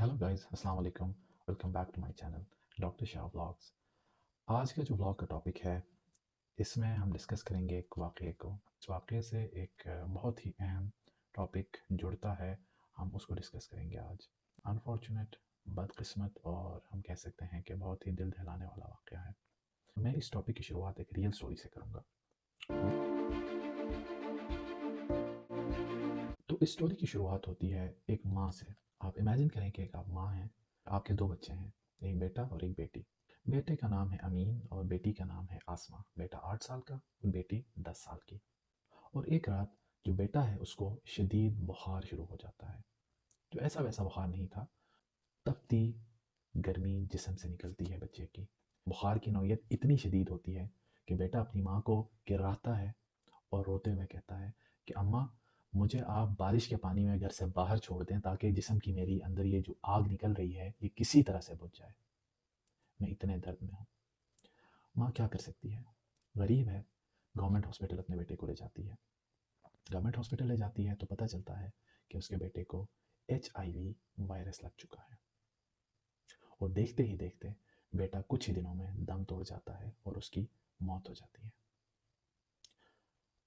Hello guys, अस्सलाम वालेकुम। Welcome back to my channel doctor Shah vlogs. आज का जो व्लॉग का टॉपिक है, इसमें हम डिस्कस करेंगे एक वाक़ये को। इस वाक़ये से एक बहुत ही अहम टॉपिक जुड़ता है, हम उसको डिस्कस करेंगे आज। अनफॉर्चुनेट, बदकिस्मत और हम कह सकते हैं कि बहुत ही दिल दहलाने वाला वाक़या है। मैं इस टॉपिक की शुरुआत एक रियल स्टोरी से करूँगा। तो इस स्टोरी की शुरुआत होती है एक माँ से। आप इमेजिन करें कि एक आप माँ हैं, आपके 2 बच्चे हैं, एक बेटा और एक बेटी। बेटे का नाम है अमीन और बेटी का नाम है आसमा। बेटा 8 साल का और बेटी 10 साल की। और एक रात जो बेटा है उसको शदीद बुखार शुरू हो जाता है। जो ऐसा वैसा बुखार नहीं था, तपती गर्मी जिस्म से निकलती है बच्चे की। बुखार की नौयत इतनी शदीद होती है कि बेटा अपनी माँ को गिराता है और रोते हुए कहता है कि अम्मा, मुझे आप बारिश के पानी में घर से बाहर छोड़ दें ताकि जिस्म की मेरी अंदर ये जो आग निकल रही है ये किसी तरह से बुझ जाए। मैं इतने दर्द में हूँ। माँ क्या कर सकती है, गरीब है। गवर्नमेंट हॉस्पिटल अपने बेटे को ले जाती है। गवर्नमेंट हॉस्पिटल ले जाती है तो पता चलता है कि उसके बेटे को HIV वायरस लग चुका है। और देखते ही देखते बेटा कुछ ही दिनों में दम तोड़ जाता है और उसकी मौत हो जाती है।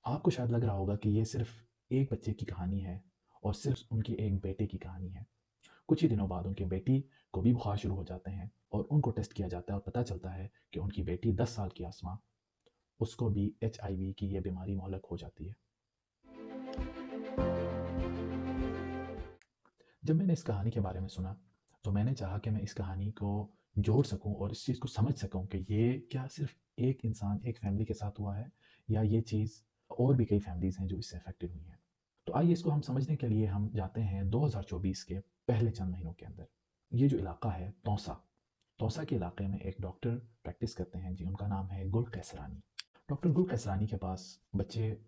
आपको शायद लग रहा होगा कि ये सिर्फ एक बच्चे की कहानी है और सिर्फ उनके एक बेटे की कहानी है। कुछ ही दिनों बाद उनके बेटी को भी बुखार शुरू हो जाते हैं और उनको टेस्ट किया जाता है और पता चलता है कि उनकी बेटी 10 साल की आसमा, उसको भी HIV की ये बीमारी मुहलक हो जाती है। जब मैंने इस कहानी के बारे में सुना तो मैंने चाहा कि मैं इस कहानी को जोड़ सकूं और इस चीज़ को समझ सकूं कि ये क्या सिर्फ एक इंसान, एक फैमिली के साथ हुआ है या ये चीज़ और भी कई फैमिलीज़ हैं जो इससे अफेक्टेड हुई हैं। तो आइए इसको हम समझने के लिए हम जाते हैं 2024 के पहले चंद महीनों के अंदर। ये जो इलाका है तौसा, तौसा के इलाके में एक डॉक्टर प्रैक्टिस करते हैं जी, उनका नाम है गुल कैसरानी। डॉक्टर गुल कैसरानी के पास बच्चे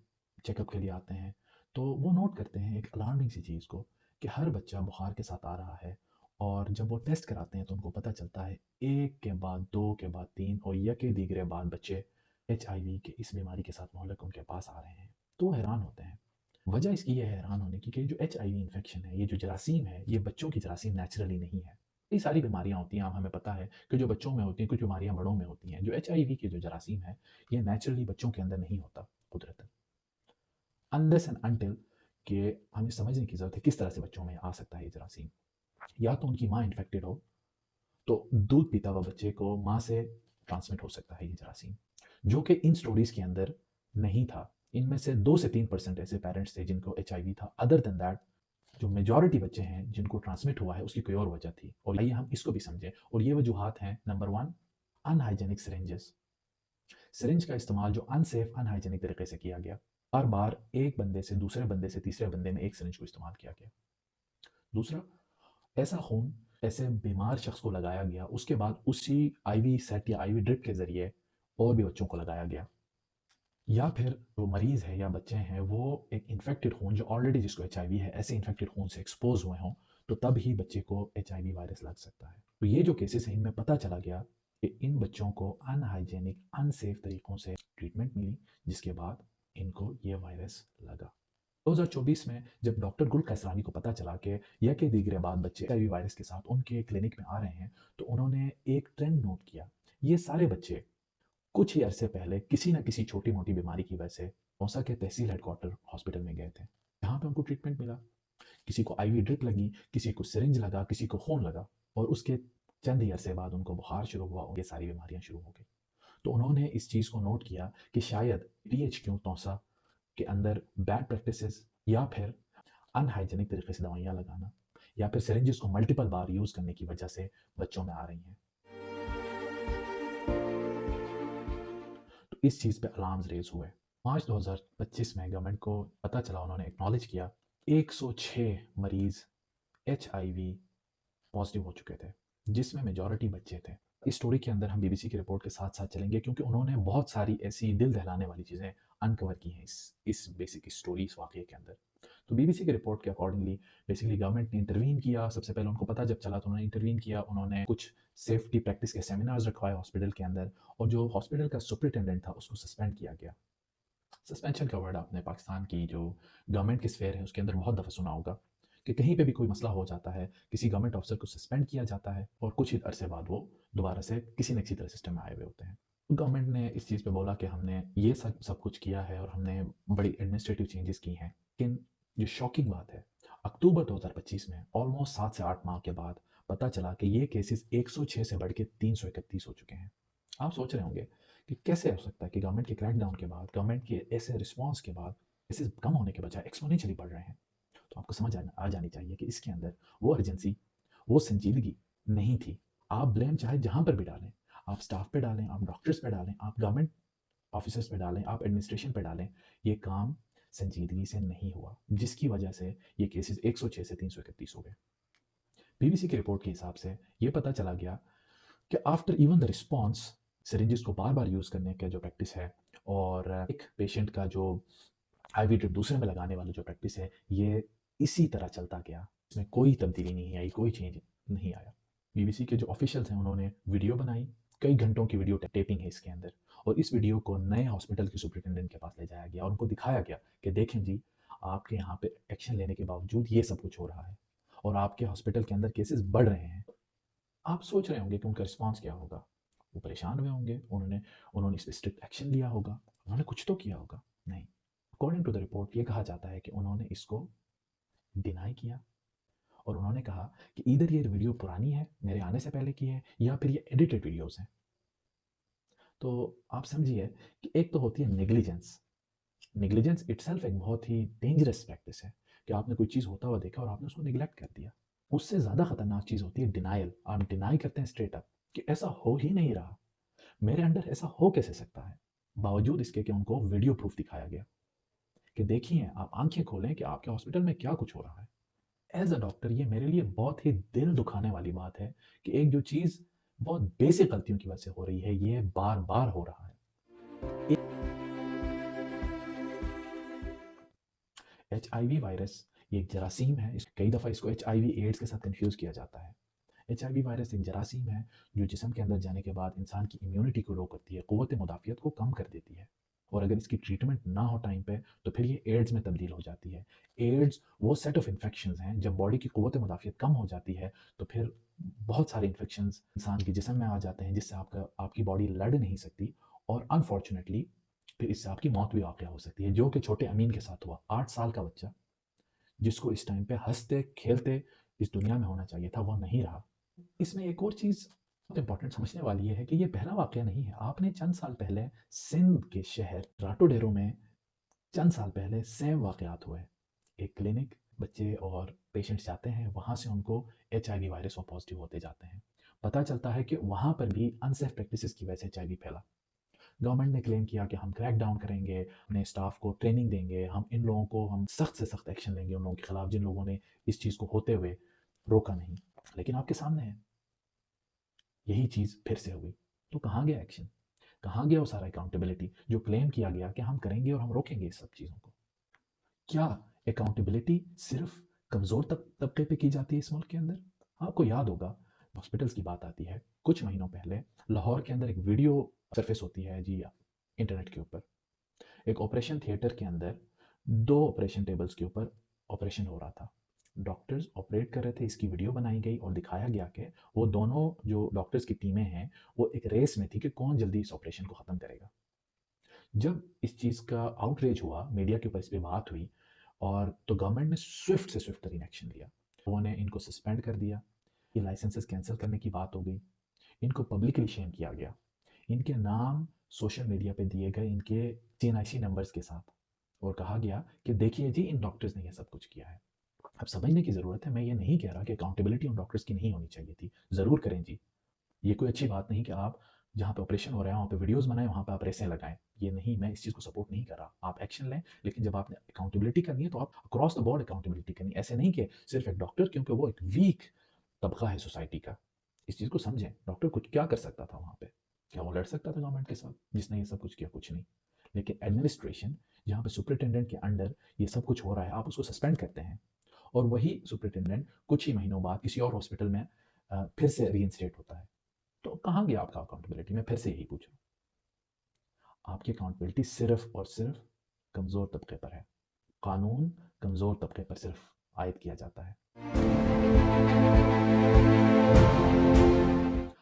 चेकअप के लिए आते हैं तो वो नोट करते हैं एक अलार्मिंग सी चीज़ को कि हर बच्चा बुखार के साथ आ रहा है। और जब वो टेस्ट कराते हैं तो उनको पता चलता है एक के बाद दो के बाद तीन और यके दीगरे बाद बच्चे HIV के इस बीमारी के साथ मोहल्लक उनके पास आ रहे हैं। तो वो हैरान होते हैं। वजह इसकी ये है हैरान होने की कि जो HIV इन्फेक्शन है, ये जो जरासीम है, ये बच्चों की जरासीम नेचुरली नहीं है। कई सारी बीमारियां होती हैं, हमें पता है कि जो बच्चों में होती हैं, कुछ बीमारियां बड़ों में होती हैं। जो HIV की जो जरासीम है, ये नेचुरली बच्चों के अंदर नहीं होता कुदरतन, अनलेस एंड अनटिल कि हमें समझने की ज़रूरत है किस तरह से बच्चों में आ सकता है ये जरासीम। या तो उनकी माँ इन्फेक्टेड हो, तो दूध पीता हुआ बच्चे को माँ से ट्रांसमिट हो सकता है ये जरासीम, जो कि इन स्टोरीज़ के अंदर नहीं था। इनमें से 2 से 3% ऐसे पेरेंट्स थे जिनको HIV था। अदर देन दैट, जो मेजॉरिटी बच्चे हैं जिनको ट्रांसमिट हुआ है उसकी कोई और वजह थी। और आइए हम इसको भी समझें। और ये वजूहत हैं, नंबर 1, अनहाइजेनिक सिरिंजेस। सिरिंज का इस्तेमाल जो अनसेफ अनहाइजेनिक तरीके से किया गया, बार बार एक बंदे से दूसरे बंदे से तीसरे बंदे में एक सिरिंज को इस्तेमाल किया गया। दूसरा, ऐसा खून ऐसे बीमार शख्स को लगाया गया, उसके बाद उसी IV सेट या IV ड्रिप के ज़रिए और भी बच्चों को लगाया गया। या फिर जो मरीज़ है या बच्चे हैं वो एक इन्फेक्टेड खून, जो ऑलरेडी जिसको HIV है, ऐसे इन्फेक्टेड खून से एक्सपोज हुए हों, तो तब ही बच्चे को HIV वायरस लग सकता है। तो ये जो केसेस हैं, इनमें पता चला गया कि इन बच्चों को अनहाइजेनिक अनसेफ तरीक़ों से ट्रीटमेंट मिली, जिसके बाद इनको ये वायरस लगा। 2024 में जब डॉक्टर गुल कैसरानी को पता चला कि यके दीगरे बाद बच्चे HIV वायरस के साथ उनके क्लिनिक में आ रहे हैं, तो उन्होंने एक ट्रेंड नोट किया। ये सारे बच्चे कुछ ही अरसे पहले किसी न किसी छोटी-मोटी बीमारी की वजह से दौसा के तहसील हेडक्वार्टर हॉस्पिटल में गए थे। यहाँ पे उनको ट्रीटमेंट मिला। किसी को IV ड्रिप लगी, किसी को सिरिंज लगा, किसी को खून लगा और उसके चंद ही अरसे बाद उनको बुखार शुरू हुआ और ये सारी बीमारियाँ शुरू हो गई। तो उन्होंने इस चीज़ को नोट किया कि शायद THQ तौसा के अंदर बैड प्रैक्टिसेस या फिर अनहाइजेनिक तरीके से दवाइयाँ लगाना या फिर सिरिंजेस को मल्टीपल बार यूज़ करने की वजह से बच्चों में आ रही हैं। तो इस चीज़ पे अलार्म्स रेज़ हुए। मार्च 2025 में गवर्नमेंट को पता चला, उन्होंने एक्नॉलेज किया 106 मरीज़ HIV पॉजिटिव हो चुके थे, जिसमें मेजॉरिटी बच्चे थे। इस स्टोरी के अंदर हम BBC की रिपोर्ट के साथ-साथ चलेंगे क्योंकि उन्होंने बहुत सारी ऐसी दिल दहलाने वाली चीज़ें अनकवर की हैं इस बेसिक स्टोरी, इस वाक़ये के अंदर। तो BBC की रिपोर्ट के अकॉर्डिंगली बेसिकली गवर्नमेंट ने इंटरवीन किया। सबसे पहले उनको पता जब चला तो उन्होंने इंटरवीन किया। उन्होंने कुछ सेफ्टी प्रैक्टिस के सेमिनार्स रखवाए हॉस्पिटल के अंदर और जो हॉस्पिटल का सुपरिटेंडेंट था उसको सस्पेंड किया गया। सस्पेंशन का वर्ड आपने पाकिस्तान की जो गवर्नमेंट की स्फेयर है उसके अंदर बहुत दफ़ा सुना होगा कि कहीं पे भी कोई मसला हो जाता है, किसी गवर्नमेंट ऑफिसर को सस्पेंड किया जाता है और कुछ ही अरसे बाद वो दोबारा से किसी न किसी तरह सिस्टम में आए हुए होते हैं। गवर्नमेंट ने इस चीज़ पे बोला कि हमने ये सब सब कुछ किया है और हमने बड़ी एडमिनिस्ट्रेटिव चेंजेस की हैं। लेकिन जो शॉकिंग बात है, अक्टूबर 2025 में ऑलमोस्ट 7 से 8 माह के बाद पता चला कि ये केसेस 106 से बढ़ के 331 हो चुके हैं। आप सोच रहे होंगे कि कैसे हो सकता है कि गवर्नमेंट के क्रैकडाउन के बाद, गवर्नमेंट के ऐसे रिस्पॉन्स के बाद केसेस कम होने के बजाय एक्स्पोनेंशियली बढ़ रहे हैं। तो आपको समझ आ जानी चाहिए कि इसके अंदर वो अर्जेंसी, वो संजीदगी नहीं थी। आप ब्लेम चाहे जहाँ पर भी डालें, आप स्टाफ पे डालें, आप डॉक्टर्स पे डालें, आप गवर्नमेंट ऑफिसर्स पे डालें, आप एडमिनिस्ट्रेशन पे डालें, ये काम संजीदगी से नहीं हुआ, जिसकी वजह से ये केसेस 106 से 331 हो गए। बीबीसी की रिपोर्ट के हिसाब से ये पता चला गया कि after even the response, syringes को बार बार यूज़ करने का जो प्रैक्टिस है और एक पेशेंट का जो आईवी ड्रिप दूसरे में लगाने वाला जो प्रैक्टिस है, ये इसी तरह चलता गया। इसमें कोई तब्दीली नहीं आई, कोई चेंज नहीं आया। बीबीसी के जो ऑफिशियल्स हैं उन्होंने वीडियो बनाई, कई घंटों की वीडियो टेपिंग है इसके अंदर, और इस वीडियो को नए हॉस्पिटल के सुपरिटेंडेंट के पास ले जाया गया और उनको दिखाया गया कि देखें जी, आपके यहाँ पे एक्शन लेने के बावजूद ये सब कुछ हो रहा है और आपके हॉस्पिटल के अंदर केसेस बढ़ रहे हैं। आप सोच रहे होंगे कि उनका रिस्पॉन्स क्या होगा। वो परेशान हुए होंगे, उन्होंने उन्होंने इस पर स्ट्रिक्ट एक्शन लिया होगा, उन्होंने कुछ तो किया होगा। नहीं, अकॉर्डिंग टू द रिपोर्ट ये कहा जाता है कि उन्होंने इसको डिनाई किया और उन्होंने कहा कि इधर ये वीडियो पुरानी है, मेरे आने से पहले की है, या फिर ये एडिटेड वीडियोस हैं। तो आप समझिए कि एक तो होती है नेग्लिजेंस। नेग्लिजेंस इटसेल्फ एक बहुत ही डेंजरस प्रैक्टिस है कि आपने कोई चीज़ होता हुआ देखा और आपने उसको निगलेक्ट कर दिया। उससे ज़्यादा खतरनाक चीज़ होती है डिनायल। आप डिनाई करते हैं स्ट्रेट अप कि ऐसा हो ही नहीं रहा, मेरे अंडर ऐसा हो कैसे सकता है, बावजूद इसके कि उनको वीडियो प्रूफ दिखाया गया कि देखिए, आप आंखें खोलें कि आपके हॉस्पिटल में क्या कुछ हो रहा है। एज अ डॉक्टर ये मेरे लिए बहुत ही दिल दुखाने वाली बात है कि एक जो चीज़ बहुत बेसिक गलतियों की वजह से हो रही है, ये बार बार हो रहा है। HIV वायरस ये एक जरासीम है। कई दफ़ा इसको HIV एड्स के साथ कंफ्यूज किया जाता है। HIV वायरस एक जरासीम है जो जिस्म के अंदर जाने के बाद इंसान की इम्यूनिटी को लो करती है, क़ुव्वत मुदाफ़ियत को कम कर देती है, और अगर इसकी ट्रीटमेंट ना हो टाइम पे तो फिर ये एड्स में तब्दील हो जाती है। एड्स वो सेट ऑफ इन्फेक्शंस हैं, जब बॉडी की क़ुव्वत मुदाफ़ियत कम हो जाती है तो फिर बहुत सारे इन्फेक्शंस इंसान के जिस्म में आ जाते हैं, जिससे आपकी बॉडी लड़ नहीं सकती, और अनफॉर्चुनेटली फिर इससे आपकी मौत भी वाक़या हो सकती है, जो कि छोटे अमीन के साथ हुआ। 8 साल का बच्चा जिसको इस टाइम पे हँसते खेलते इस दुनिया में होना चाहिए था, वो नहीं रहा। इसमें एक और चीज़ बहुत इंपॉर्टेंट समझने वाली ये है कि ये पहला वाक़या नहीं है। आपने चंद साल पहले सिंध के शहर राटो डेरो में चंद साल पहले सेम वाक़यात हुए। एक क्लिनिक, बच्चे और पेशेंट्स जाते हैं, वहाँ से उनको HIV वायरस वो पॉज़िटिव होते जाते हैं। पता चलता है कि वहाँ पर भी अनसेफ प्रैक्टिसेस की वजह से HIV फैला। गवर्नमेंट ने क्लेम किया कि हम क्रैक डाउन करेंगे, अपने स्टाफ को ट्रेनिंग देंगे, हम इन लोगों को हम सख्त से सख्त एक्शन लेंगे उन लोगों के खिलाफ जिन लोगों ने इस चीज़ को होते हुए रोका नहीं। लेकिन आपके सामने है, यही चीज़ फिर से हुई। तो कहाँ गया एक्शन? कहाँ गया वो सारा अकाउंटेबिलिटी जो क्लेम किया गया कि हम करेंगे और हम रोकेंगे इस सब चीज़ों को? क्या अकाउंटेबिलिटी सिर्फ कमज़ोर तबके पे की जाती है इस मुल्क के अंदर? आपको याद होगा, हॉस्पिटल्स की बात आती है, कुछ महीनों पहले लाहौर के अंदर एक वीडियो सरफेस होती है जी इंटरनेट के ऊपर। एक ऑपरेशन थिएटर के अंदर 2 ऑपरेशन टेबल्स के ऊपर ऑपरेशन हो रहा था। डॉक्टर्स ऑपरेट कर रहे थे, इसकी वीडियो बनाई गई और दिखाया गया कि वो दोनों जो डॉक्टर्स की टीमें हैं, वो एक रेस में थी कि कौन जल्दी इस ऑपरेशन को ख़त्म करेगा। जब इस चीज़ का आउटरीच हुआ, मीडिया के ऊपर इस पे बात हुई, और तो गवर्नमेंट ने स्विफ्ट से स्विफ्ट तरीन एक्शन लिया। उन्होंने इनको सस्पेंड कर दिया, ये लाइसेंसेस कैंसिल करने की बात हो गई, इनको पब्लिकली शेम किया गया, इनके नाम सोशल मीडिया पे दिए गए इनके CNIC नंबर्स के साथ, और कहा गया कि देखिए जी, इन डॉक्टर्स ने ये सब कुछ किया है। अब समझने की ज़रूरत है, मैं ये नहीं कह रहा कि अकाउंटेबिलिटी उन डॉक्टर्स की नहीं होनी चाहिए थी, ज़रूर करें जी। ये कोई अच्छी बात नहीं कि आप जहाँ पे ऑपरेशन हो रहा है वहाँ पे वीडियोस बनाएं, वहाँ पे आप रेसें लगाएं। ये नहीं, मैं इस चीज़ को सपोर्ट नहीं कर रहा। आप एक्शन लें, लेकिन जब आपने अकाउंटेबिलिटी करनी है तो आप अक्रॉस द बोर्ड अकाउंटेबिलिटी करनी है। ऐसे नहीं कि सिर्फ एक डॉक्टर, क्योंकि वो एक वीक तबका है सोसाइटी का। इस चीज़ को समझें, डॉक्टर कुछ क्या कर सकता था वहाँ पे? क्या वो लड़ सकता था गवर्नमेंट के साथ जिसने ये सब कुछ किया? कुछ नहीं। लेकिन एडमिनिस्ट्रेशन, जहाँ पे सुपरिटेंडेंट के अंडर ये सब कुछ हो रहा है, आप उसको सस्पेंड करते हैं, और वही सुपरिटेंडेंट कुछ ही महीनों बाद किसी और हॉस्पिटल में फिर से रीइंस्टेट होता है। तो कहाँ गया आपका अकाउंटेबिलिटी? मैं फिर से यही पूछ रहा हूँ। आपकी अकाउंटेबिलिटी सिर्फ और सिर्फ कमज़ोर तबके पर है। कानून कमज़ोर तबके पर सिर्फ आयद किया जाता है।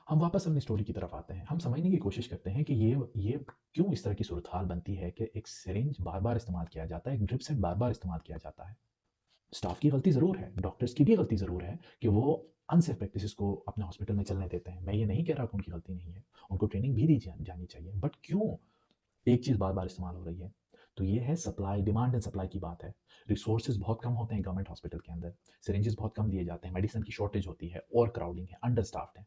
हम वापस अपनी स्टोरी की तरफ आते हैं। हम समझने की कोशिश करते हैं कि ये क्यों इस तरह की सूरत हाल बनती है कि एक सिरिंज बार-बार इस्तेमाल किया जाता है, एक ड्रिप सेट बार-बार इस्तेमाल किया जाता है। स्टाफ की गलती ज़रूर है, डॉक्टर्स की भी गलती ज़रूर है कि वो अनसेफ प्रैक्टिसेस को अपने हॉस्पिटल में चलने देते हैं। मैं ये नहीं कह रहा कि उनकी गलती नहीं है, उनको ट्रेनिंग भी दी जानी चाहिए। बट क्यों एक चीज़ बार-बार इस्तेमाल हो रही है? तो ये है सप्लाई, डिमांड एंड सप्लाई की बात है। रिसोर्सेज़ बहुत कम होते हैं गवर्नमेंट हॉस्पिटल के अंदर, सिरिंजेस बहुत कम दिए जाते हैं, मेडिसिन की शॉर्टेज होती है, ओवर क्राउडिंग है, अंडर स्टाफ्ड है।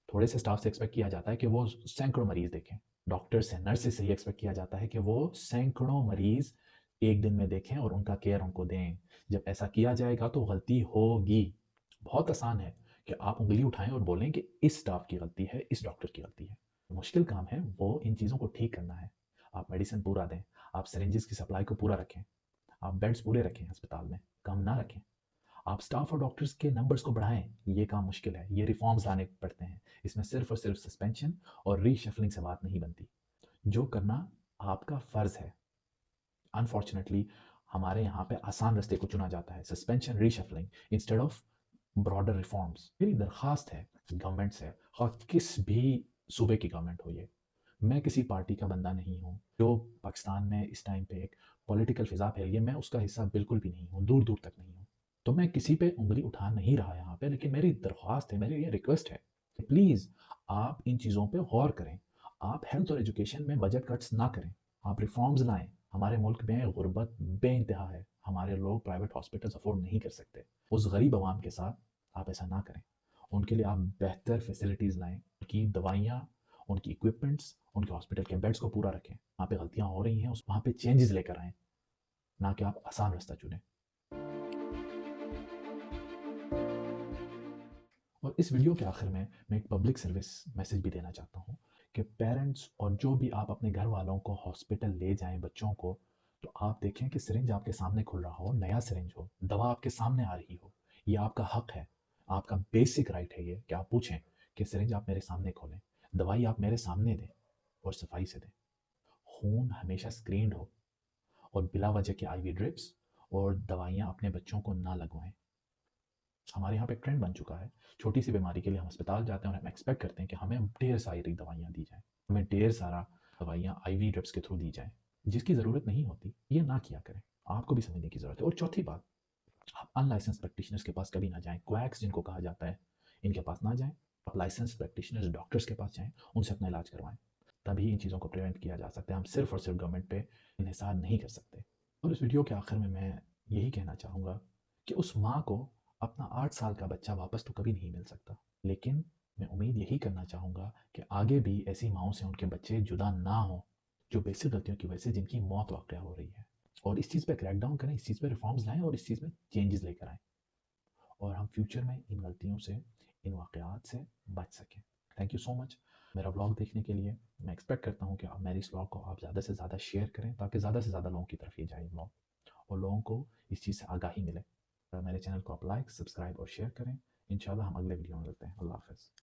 थोड़े से स्टाफ से एक्सपेक्ट किया जाता है कि वो सैकड़ों मरीज़ देखें। डॉक्टर से, नर्सेस से ये एक्सपेक्ट किया जाता है कि वो सैकड़ों मरीज़ एक दिन में देखें और उनका केयर उनको दें। जब ऐसा किया जाएगा तो गलती होगी। बहुत आसान है कि आप उँगली उठाएँ और बोलें कि इस स्टाफ की गलती है, इस डॉक्टर की गलती है। मुश्किल काम है वो इन चीज़ों को ठीक करना है। आप मेडिसिन पूरा दें, आप सिरिंजेस की सप्लाई को पूरा रखें, आप बेड्स पूरे रखें अस्पताल में, कम ना रखें। आप स्टाफ और डॉक्टर्स के नंबर्स को बढ़ाएं, ये काम मुश्किल है, ये रिफॉर्म्स लाने पड़ते हैं। इसमें सिर्फ और सिर्फ सस्पेंशन और रीशफलिंग से बात नहीं बनती। जो करना आपका फ़र्ज़ है। अनफॉर्चुनेटली हमारे यहाँ पे आसान रास्ते को चुना जाता है, suspension, reshuffling instead of broader reforms. मेरी दरख्वास्त है गवर्नमेंट से, और किस भी सूबे की गवर्नमेंट हो ये, मैं किसी पार्टी का बंदा नहीं हूँ। जो पाकिस्तान में इस टाइम पे एक पॉलिटिकल फिजा फैली है, मैं उसका हिस्सा बिल्कुल भी नहीं हूँ, दूर दूर तक नहीं हूँ। तो मैं किसी पे उंगली उठा नहीं रहा यहाँ पे, लेकिन मेरी दरख्वास्त है, मेरी ये रिक्वेस्ट है कि प्लीज़ आप इन चीज़ों पे गौर करें। आप हेल्थ और एजुकेशन में बजट कट्स ना करें, आप रिफॉर्म्स लाएं। हमारे मुल्क में गुर्बत बेइंतहा है, हमारे लोग प्राइवेट हॉस्पिटल्स अफोर्ड नहीं कर सकते। उस गरीब आवाम के साथ आप ऐसा ना करें। उनके लिए आप बेहतर फैसिलिटीज़ लाएं, उनकी दवाइयाँ, उनकी इक्विपमेंट्स, उनके हॉस्पिटल के बेड्स को पूरा रखें। वहाँ पे गलतियाँ हो रही हैं, उस वहाँ पे चेंजेस लेकर आएँ, ना कि आप आसान रास्ता चुनें। और इस वीडियो के आखिर में मैं एक पब्लिक सर्विस मैसेज भी देना चाहता हूँ कि पेरेंट्स और जो भी आप अपने घर वालों को हॉस्पिटल ले जाएं बच्चों को, तो आप देखें कि सिरिंज आपके सामने खुल रहा हो, नया सिरिंज हो, दवा आपके सामने आ रही हो। ये आपका हक है, आपका बेसिक राइट है ये कि आप पूछें कि सिरिंज आप मेरे सामने खोलें, दवाई आप मेरे सामने दें और सफाई से दें। खून हमेशा स्क्रीन्ड हो, और बिला वजह के आईवी ड्रिप्स और दवाइयाँ अपने बच्चों को ना लगवाएं। हमारे यहाँ पे एक ट्रेंड बन चुका है, छोटी सी बीमारी के लिए हम अस्पताल जाते हैं और हम एक्सपेक्ट करते हैं कि हमें ढेर सारी दवाइयाँ दी जाएँ, हमें ढेर सारा दवाइयाँ आईवी ड्रिप्स के थ्रू दी जाएँ, जिसकी ज़रूरत नहीं होती। ये ना किया करें, आपको भी समझने की ज़रूरत है। और चौथी बात, आप अनलाइसेंस प्रैक्टिशनर्स के पास कभी ना जाएं, क्वैक्स जिनको कहा जाता है, इनके पास ना जाएं। आप लाइसेंस प्रैक्टिशनर्स, डॉक्टर्स के पास जाएं, उनसे अपना इलाज करवाएं। तभी इन चीज़ों को प्रिवेंट किया जा सकता है। हम सिर्फ और सिर्फ गवर्नमेंट पे इन्हिसार नहीं कर सकते। और इस वीडियो के आखिर में मैं यही कहना चाहूँगा कि उस माँ को अपना 8 साल का बच्चा वापस तो कभी नहीं मिल सकता, लेकिन मैं उम्मीद यही करना चाहूँगा कि आगे भी ऐसी माँओं से उनके बच्चे जुदा ना हों, जो बेसिक गलतियों की वजह से जिनकी मौत वाक़या हो रही है। और इस चीज़ पे क्रैकडाउन करें, इस चीज़ पे रिफॉर्म्स लाएँ और इस चीज़ में चेंजेस लेकर आएँ, और हम फ्यूचर में इन गलतियों से, इन वाक़यात से बच सकें। थैंक यू सो मच मेरा व्लॉग देखने के लिए। मैं एक्सपेक्ट करता हूँ कि आप मेरे इस व्लॉग को आप ज़्यादा से ज़्यादा शेयर करें, ताकि ज़्यादा से ज़्यादा लोगों की तरफ ये जाए व्लॉग, और लोगों को इस चीज़ से आगाही मिले। मेरे चैनल को आप लाइक, सब्सक्राइब और शेयर करें। इंशाल्लाह हम अगले वीडियो में मिलते हैं। अल्लाह हाफ़िज़।